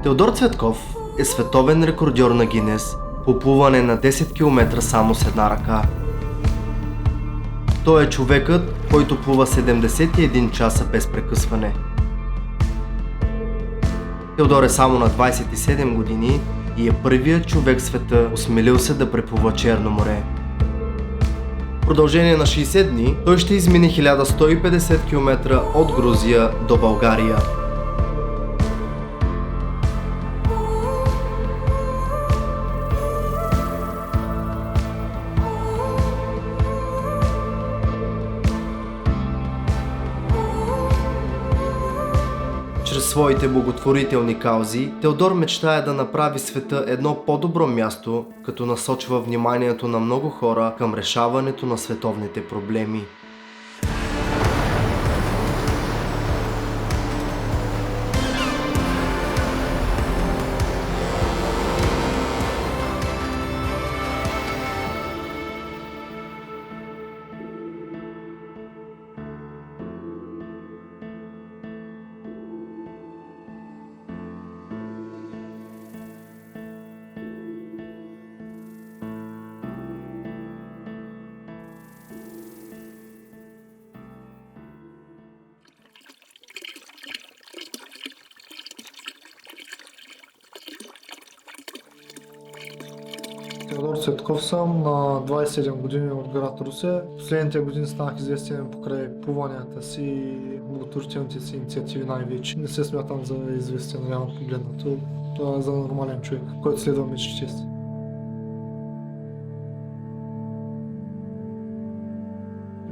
Теодор Цветков е световен рекордьор на Гинес по плуване на 10 км само с една ръка. Той е човекът, който плува 71 часа без прекъсване. Теодор е само на 27 години и е първият човек в света, осмелил се да преплува Черно море. В продължение на 60 дни той ще измине 1150 км от Грузия до България. Чрез своите благотворителни каузи, Теодор мечтае да направи света едно по-добро място, като насочва вниманието на много хора към решаването на световните проблеми. Теодор Цветков съм, на 27 години от град Русе. Последните години станах известен покрай плуванията си и благотворителните си инициативи най-вече. Не се смятам за известен, реално погледнато. Това е за нормален човек, който следва мечтите си.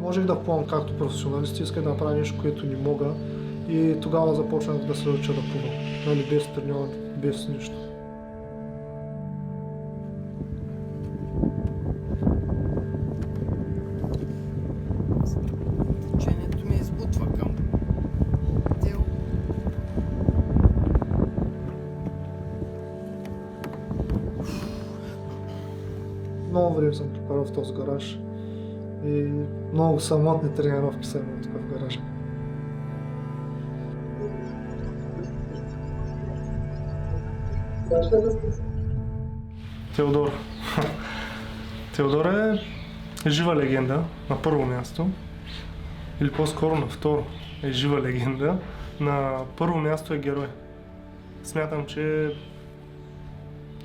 Можех да плувам както професионалисти, исках да направя нещо, което не мога и тогава започнах да се уча да плувам. Нали, без треньор, без нищо. Течението ми избутва към Тел. Много време съм прекарал в този гараж и много самотни тренировки съм имал тук в гаража. Теодор. Теодор е жива легенда на първо място, или по-скоро на второ е жива легенда. На първо място е герой. Смятам, че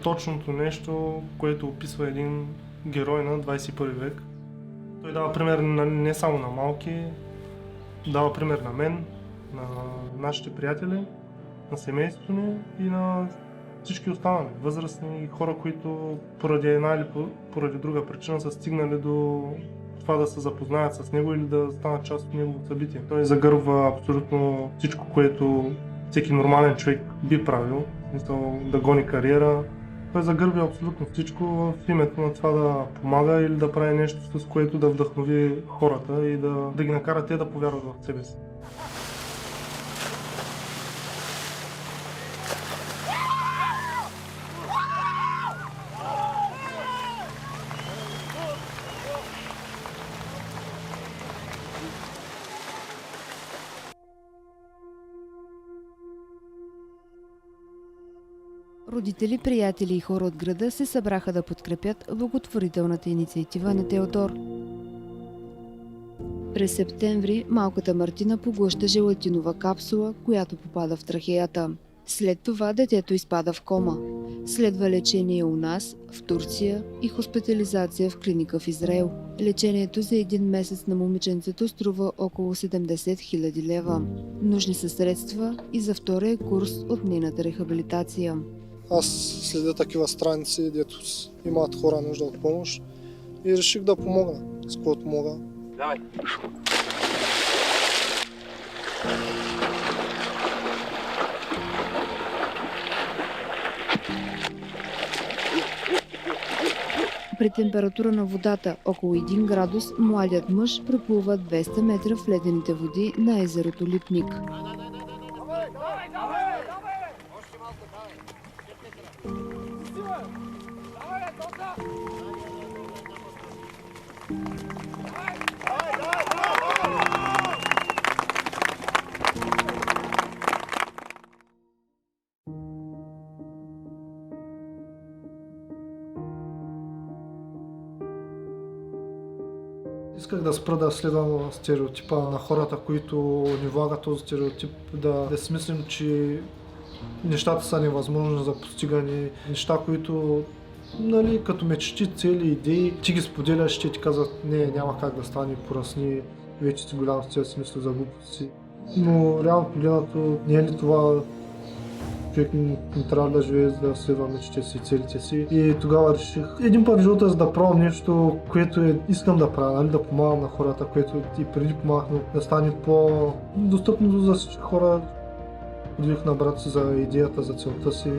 точното нещо, което описва един герой на 21 век. Той дава пример не само на малки, дава пример на мен, на нашите приятели, на семейството ни и на всички останали възрастни хора, които поради една или поради друга причина са стигнали до това да се запознаят с него или да станат част от неговото събитие. Той загърбва абсолютно всичко, което всеки нормален човек би правил, да гони кариера. Той загърбва абсолютно всичко в името на това да помага или да прави нещо, с което да вдъхнови хората и да ги накара те да повярват в себе си. Родители, приятели и хора от града се събраха да подкрепят благотворителната инициатива на Теодор. През септември малката Мартина поглъща желатинова капсула, която попада в трахеята. След това детето изпада в кома. Следва лечение у нас, в Турция и хоспитализация в клиника в Израел. Лечението за един месец на момиченцето струва около 70 000 лева. Нужни са средства и за втория курс от нейната рехабилитация. Аз следя такива страници, дето имат хора нужда от помощ и реших да помогна с което мога. Давай. При температура на водата около 1 градус, младият мъж преплува 200 метра в ледените води на езерото Липник. исках да спра да следвам стереотипа на хората, които ни влагат този стереотип, да си мислим, че нещата са невъзможни за постигане, неща, които нали, като мечти, цели, идеи, ти ги споделяш, ще ти казват, не, няма как да стане, порасни, вече си голям с си мисли за глупости. Но реално погледнато, не е ли това човек не трябва да живее, за да следва мечтите си, целите си. И тогава реших един път в живота, за да правя нещо, което искам да правя, нали, да помагам на хората, което и преди помагах, но да стане по-достъпно за всички хора. Подвих на брат си за идеята, за целта си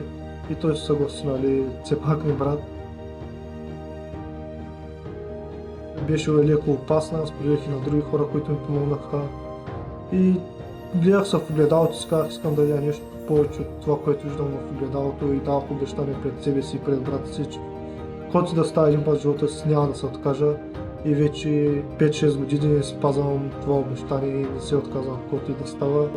и той се съгласи, нали, все пак ми брат. Беше леко опасна, споделих и на други хора, които ми помогнаха. И гледах се в огледалото и си казах, искам да я нещо повече от това, което виждам в огледалото и давах обещание пред себе си и пред брата си, че който да става един път в живота си, няма да се откажа. И вече 5-6 години спазвам това обещание и не се отказвам, който и да става.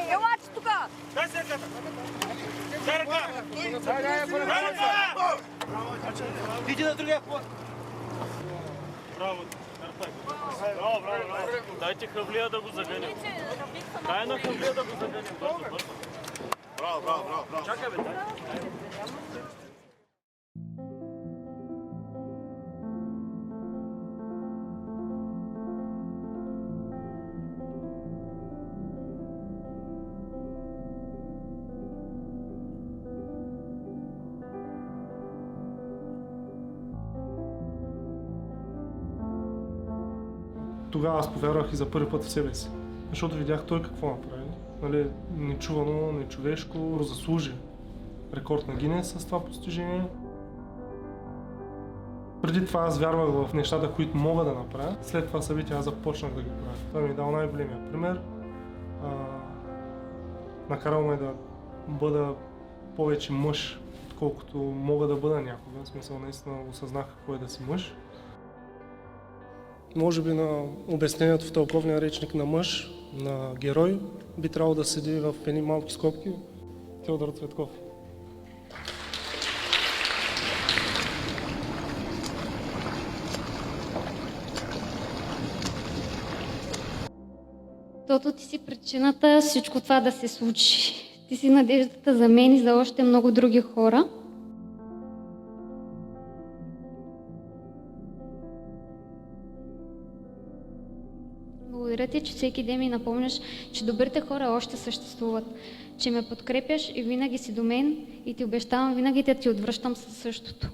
Елате тука! Иди на другия план. Браво. Браво. Дайте Хавлия да го загънем. Дай на Хавлия да го загънем. Бързо. Браво. Чакай бе, дай. Тогава аз повярвах и за първи път в себе си, защото видях той какво направи. Нали, нечувано, нечовешко, заслужи рекорд на Гинес с това постижение. Преди това аз вярвах в нещата, които мога да направя. След това събитие аз започнах да ги правя. Това ми е дал най-големия пример. Накарал ме да бъда повече мъж, отколкото мога да бъда някога. В смисъл, наистина осъзнах какво е да си мъж. Може би на обяснението в тълковния речник на мъж, на герой, би трябвало да седи в едни малки скобки Теодор Цветков. Защото ти си причината всичко това да се случи. Ти си надеждата за мен и за още много други хора. Благодаря ти, че всеки ден ми напомняш, че добрите хора още съществуват, че ме подкрепяш и винаги си до мен и ти обещавам винаги да ти отвръщам със същото.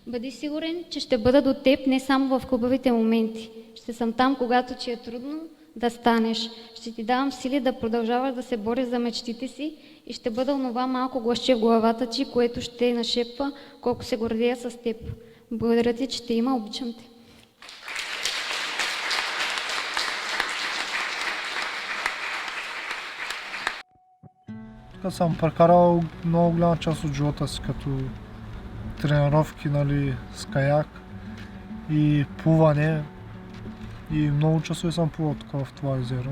Бъди сигурен, че ще бъда до теб не само в хубавите моменти. Ще съм там, когато ти е трудно да станеш. Ще ти давам сили да продължаваш да се бориш за мечтите си и ще бъда онова малко гласче в главата ти, което ще нашепва колко се гордея с теб. Благодаря ти, че те има, обичам те. Аз съм прекарал много голяма част от живота си като тренировки, нали, с каяк и плуване. И много часове съм плувал тук в това езеро.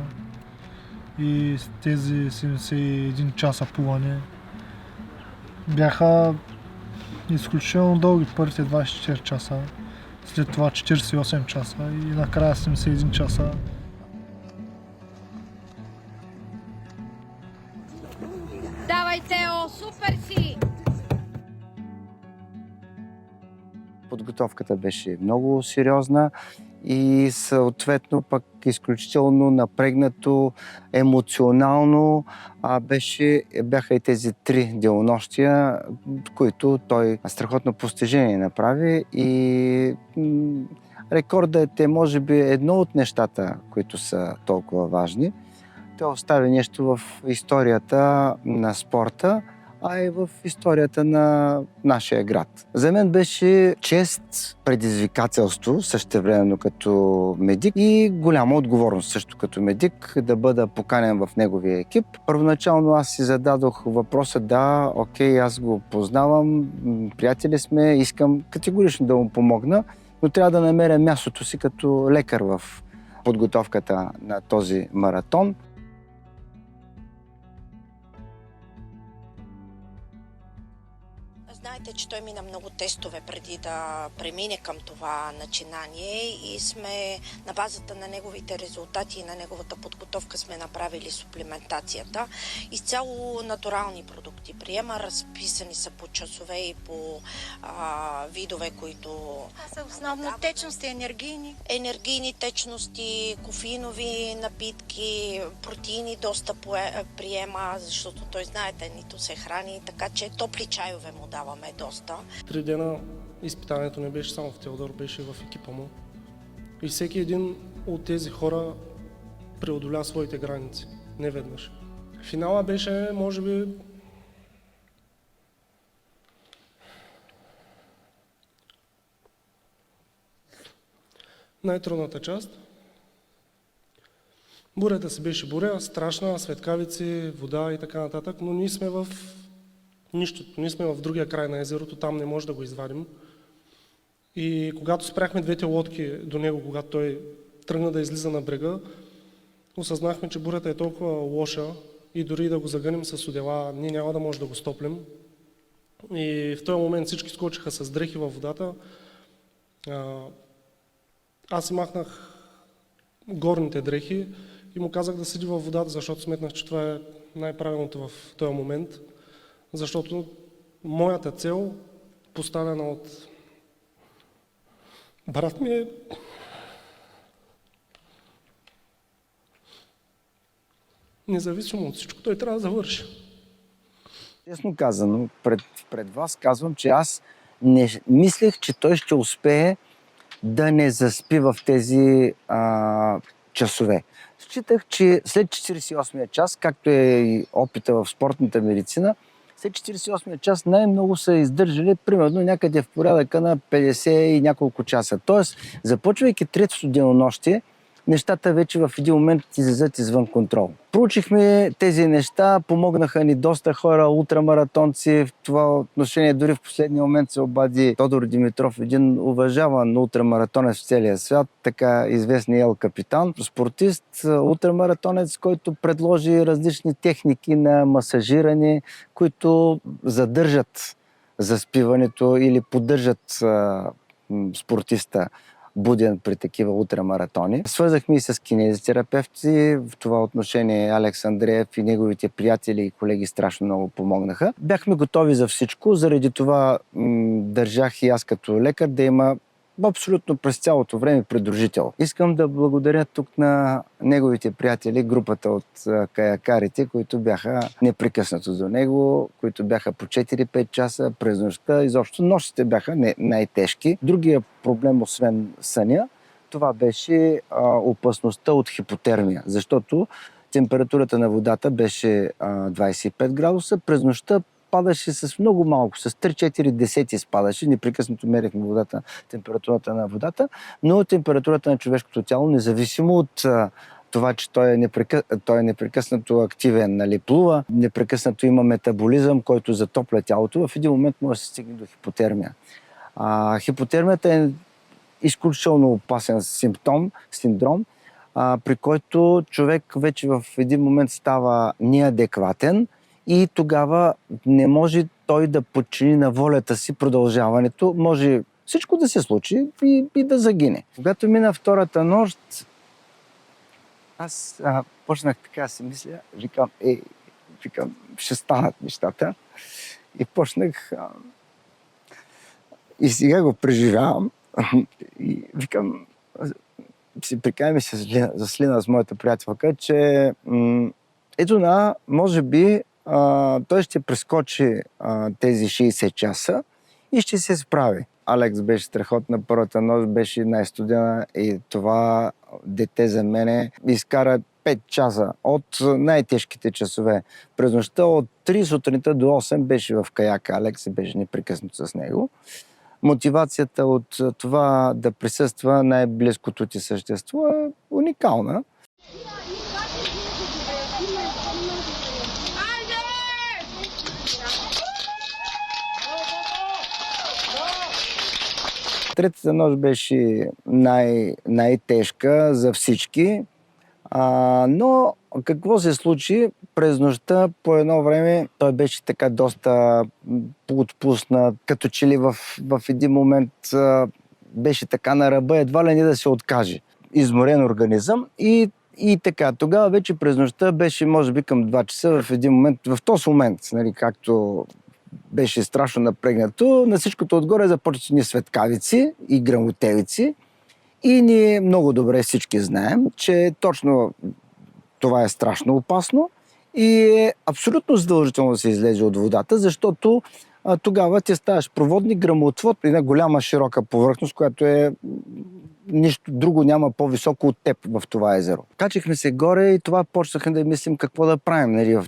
И с тези 71 часа плуване бяха изключително дълги първите 24 часа, след това 48 часа и накрая 71 часа. Давай, Тео, супер си! Подготовката беше много сериозна и съответно пък изключително напрегнато, емоционално бяха и тези 3 денонощия, които той страхотно постижение направи и рекордът е може би едно от нещата, които са толкова важни. Той остави нещо в историята на спорта, а и в историята на нашия град. За мен беше чест, предизвикателство, същевременно като медик и голяма отговорност също като медик да бъда поканен в неговия екип. Първоначално аз си зададох въпроса, да, окей, аз го познавам, приятели сме, искам категорично да му помогна, но трябва да намеря мястото си като лекар в подготовката на този маратон. Знаете, че той мина много тестове преди да премине към това начинание и сме на базата на неговите резултати и на неговата подготовка сме направили суплементацията. Изцяло натурални продукти приема, разписани са по часове и по видове, които... Това са основно течности, енергийни. Енергийни течности, кофеинови напитки, протеини доста приема, защото той, знаете, нито се храни, така че топли чайове му даваме доста. 3 дена изпитанието не беше само в Теодор, беше в екипа му. И всеки един от тези хора преодоля своите граници. Не веднъж. Финала беше, може би, най-трудната част. Бурята си беше буря, страшна, светкавици, вода и така нататък, но ние сме в нищото. Ние сме в другия край на езерото, там не може да го извадим. И когато спряхме двете лодки до него, когато той тръгна да излиза на брега, осъзнахме, че бурята е толкова лоша и дори да го загънем с одела, ние няма да може да го стоплим. И в този момент всички скочиха с дрехи във водата. Аз си махнах горните дрехи и му казах да седи във водата, защото сметнах, че това е най-правилното в този момент. Защото моята цел, поставена от брат ми, е независимо от всичко, той трябва да завърши. Честно казано, пред вас казвам, че аз не мислех, че той ще успее да не заспи в тези часове. Считах, че след 48-я час, както е и опита в спортната медицина, след 48-я час най-много са издържали примерно някъде в порядъка на 50 и няколко часа. Тоест, започвайки третото денонощие, нещата вече в един момент излизат извън контрол. Проучихме тези неща, помогнаха ни доста хора, ултрамаратонци. В това отношение дори в последния момент се обади Тодор Димитров, един уважаван ултрамаратонец в целия свят, така известният Ел Капитан, спортист, ултрамаратонец, който предложи различни техники на масажиране, които задържат заспиването или поддържат спортиста буден при такива ултрамаратони. Свързахме и с кинезитерапевти. В това отношение Алекс Андреев и неговите приятели и колеги страшно много помогнаха. Бяхме готови за всичко, заради това държах и аз като лекар да има абсолютно през цялото време придружител. Искам да благодаря тук на неговите приятели, групата от каякарите, които бяха непрекъснато до него, които бяха по 4-5 часа през нощта. Изобщо нощите бяха най-тежки. Другия проблем, освен съня, това беше опасността от хипотермия, защото температурата на водата беше 25 градуса, през нощта падаше с много малко, с 3-4 десети спадаше, непрекъснато мерихме температурата на водата, но температурата на човешкото тяло, независимо от това, че той е непрекъснато активен, нали, плува, непрекъснато има метаболизъм, който затопля тялото, в един момент може да се стигне до хипотермия. Хипотермията е изключително опасен синдром, при който човек вече в един момент става неадекватен, и тогава не може той да подчини на волята си продължаването. Може всичко да се случи и да загине. Когато мина втората нощ, аз почнах така да си мисля, викам, ще станат нещата. И почнах и сега го преживявам. И викам, си прикаем се за Слина с моята приятелка, че ето може би той ще прескочи тези 60 часа и ще се справи. Алекс беше страхотна, първата нощ беше най-студена и това дете за мене изкара 5 часа от най-тежките часове през нощта. От 3 сутринта до 8 беше в каяка. Алекс беше непрекъснато с него. Мотивацията от това да присъства най-близкото ти същество е уникална. Третата нощ беше най-тежка за всички, но какво се случи през нощта? По едно време той беше така доста отпуснат, като че ли в един момент беше така на ръба, едва ли не да се откаже. Изморен организъм и така. Тогава вече през нощта беше може би към 2 часа в един момент, в този момент, нали, както беше страшно напрегнато. На всичкото отгоре започват ни светкавици и гръмотевици. И ние много добре всички знаем, че точно това е страшно опасно и е абсолютно задължително да се излезе от водата, защото тогава ти ставаш проводник, гръмотвод при една голяма широка повърхност, която е нищо друго няма по-високо от теб в това езеро. Качихме се горе и това почнахме да мислим какво да правим. Нали?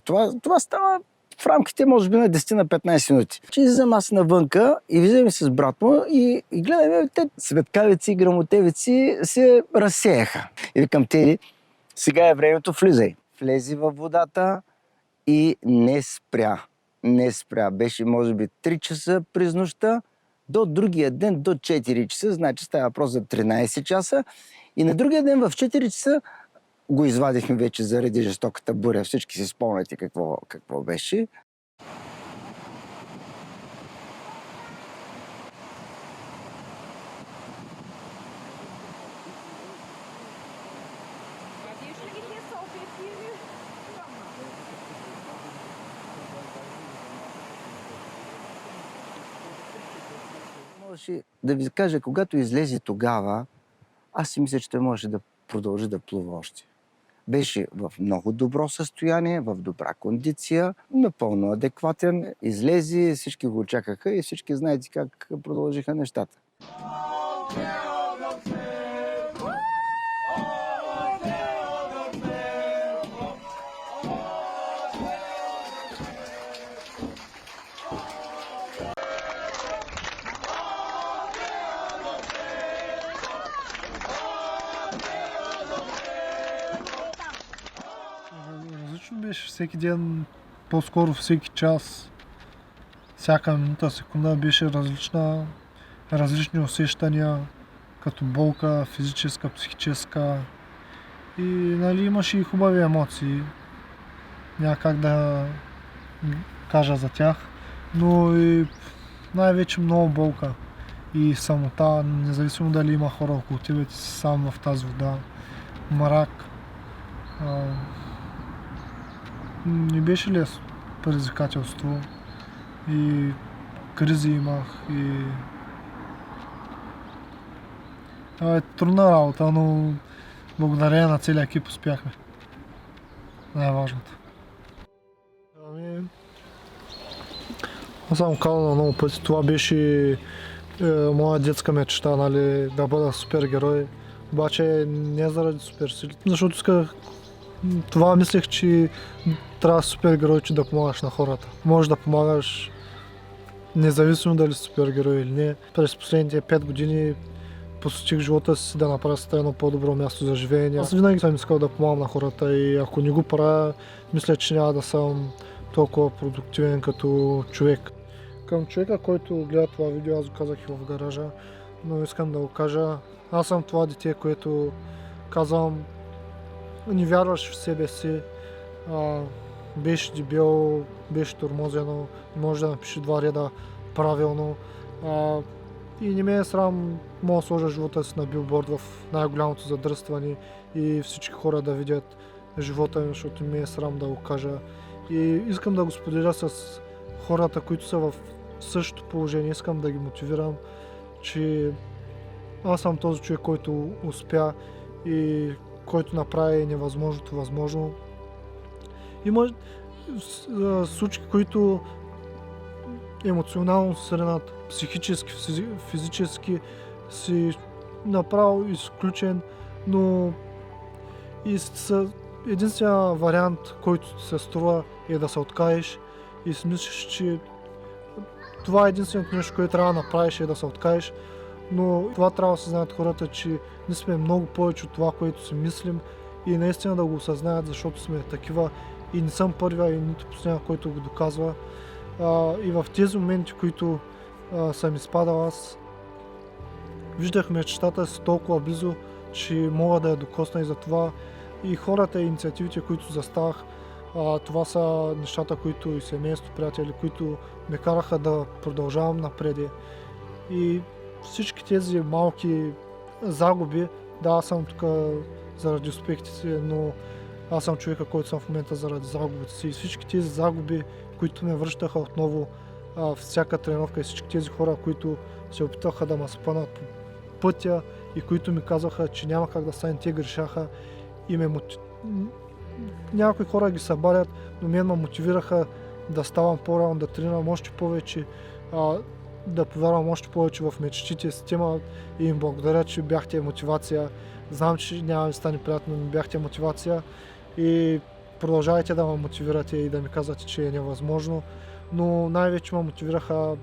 Това става в рамките, може би, на 10-15 минути. Че излизам аз навънка и виждаме с брат му и гледаме, те светкавици и гръмотевици се разсеяха. И викам, Теди, сега е времето, влизай. Влези във водата и не спря. Не спря. Беше, може би, 3 часа през нощта до другия ден, до 4 часа. Значи става въпрос за 13 часа. И на другия ден в 4 часа го извадихме вече заради жестоката буря. Всички си спомняте какво беше. Можеше да ви кажа, когато излезе тогава, аз си мисля, че той можеше да продължи да плува още. Беше в много добро състояние, в добра кондиция, напълно адекватен. Излезе, всички го очакаха и всички знаете как продължиха нещата. Различно беше всеки ден, по-скоро всеки час, всяка минута, секунда беше различна, различни усещания, като болка, физическа, психическа. И нали, имаше и хубави емоции, няма как да кажа за тях, но и най-вече много болка и самота, независимо дали има хора около тебе, ти си сам в тази вода, мрак. Не беше лесно предизвикателство и кризи имах и това е трудна работа, но благодарение на целия екип успяхме. Най-важното. Аз съм казал на много пъти, това беше моя детска мечта, нали, да бъда супергерой, обаче не заради суперсилите, защото исках. Това мислех, че трябва супергерой, че да помагаш на хората. Можеш да помагаш независимо дали си супергерой или не. През последните 5 години посветих живота си да направя света едно по-добро място за живеене. Аз винаги съм искал да помагам на хората и ако не го правя, мисля, че няма да съм толкова продуктивен като човек. Към човека, който гледа това видео, аз го казах и в гаража, но искам да го кажа. Аз съм това дете, което казвам, не вярваш в себе си, беше дебел, беше тормозено, може да напиши 2 реда правилно и не ме е срам, мога да сложа живота си на билборд в най-голямото задръстване и всички хора да видят живота ми, защото ми е срам да го кажа. И искам да го споделя с хората, които са в същото положение, искам да ги мотивирам, че аз съм този човек, който успя и който направи невъзможното възможно. Има случаи, които емоционално се сринат, психически, физически си направо изключен, но и са единственият вариант, който ти се струва, е да се откажеш и си мислиш, че това е единственото нещо, което трябва да направиш, е да се откажеш. Но това трябва да се знаят хората, че ние сме много повече от това, което си мислим и наистина да го осъзнаят, защото сме такива и не съм първия и нито последния, който го доказва. И в тези моменти, които съм изпадал, аз виждах мечтата си толкова близо, че мога да я докосна и за това. И хората и инициативите, които заставах, това са нещата, които и семейство, приятели, които ме караха да продължавам напред. И всички тези малки загуби, да, аз съм тук заради успехите си, но аз съм човека, който съм в момента заради загубите си. И всички тези загуби, които ме връщаха отново всяка тренировка и всички тези хора, които се опитваха да ме спънат по пътя и които ми казваха, че няма как да стане, те грешаха и някои хора ги събарят, но мен ме мотивираха да ставам по-рано, да тренирам още повече, да повярвам още повече в мечтите си. И им благодаря, че бяхте мотивация. Знам, че няма да стане приятно, но бяхте мотивация и продължавайте да ме мотивирате и да ми казвате, че е невъзможно. Но най-вече ме мотивираха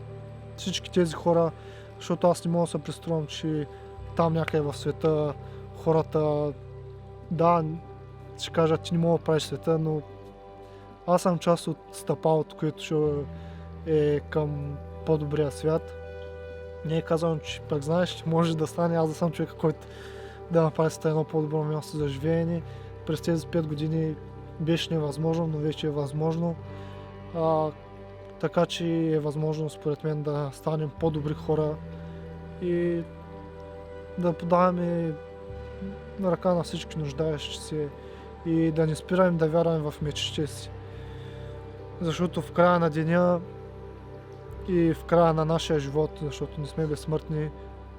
всички тези хора, защото аз не мога да се представям, че там някъде в света хората, да, ще кажат, че не мога да правиш света, но аз съм част от стъпалото, което ще е към по-добрия свят. Не е казвам, че пък знаеш, че може да стане, аз да съм човек, който да направи света едно по-добро място за живеене. През тези 5 години беше невъзможно, но вече е възможно. Така че е възможно според мен да станем по-добри хора и да подаваме ръка на всички нуждаещи се и да не спираме да вярваме в мечтите си. Защото в края на деня и в края на нашия живот, защото не сме безсмъртни,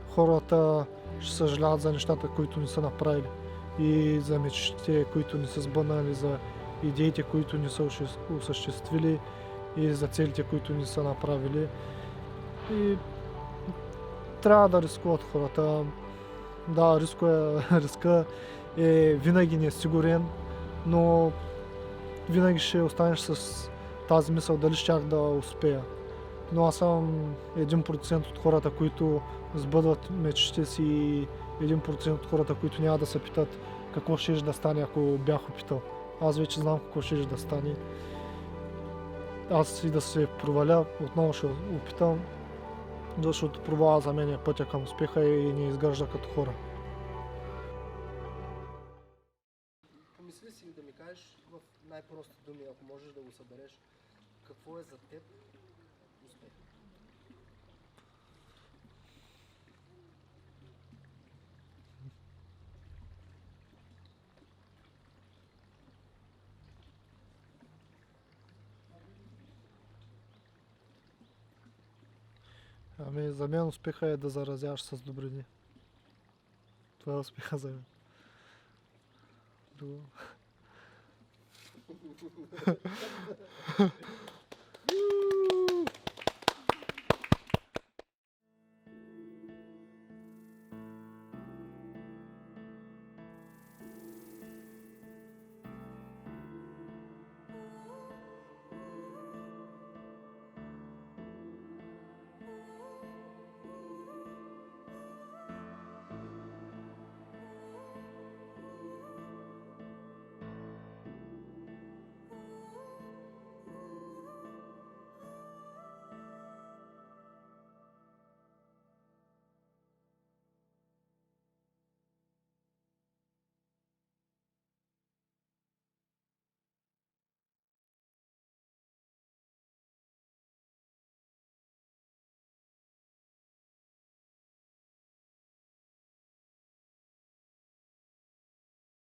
хората ще съжаляват за нещата, които не са направили и за мечтите, които не са сбъднали, за идеите, които не са осъществили и за целите, които не са направили. И трябва да рискуват хората. Да, риска е винаги несигурен, но винаги ще останеш с тази мисъл дали щях да успея. Но аз съм 1% от хората, които сбъдват мечтите си и 1% от хората, които няма да се питат какво ще да стане, ако бях опитал. Аз вече знам какво ще да стане. Аз и да се проваля, отново ще опитам, защото провала за мен е пътя към успеха и ни изгражда като хора. Помисли си да ми кажеш в най-прости думи, ако можеш да го събереш, какво е за теб успех? Ами за мен успеха е да заразяваш с добрини. Това е успеха за мен. Друго.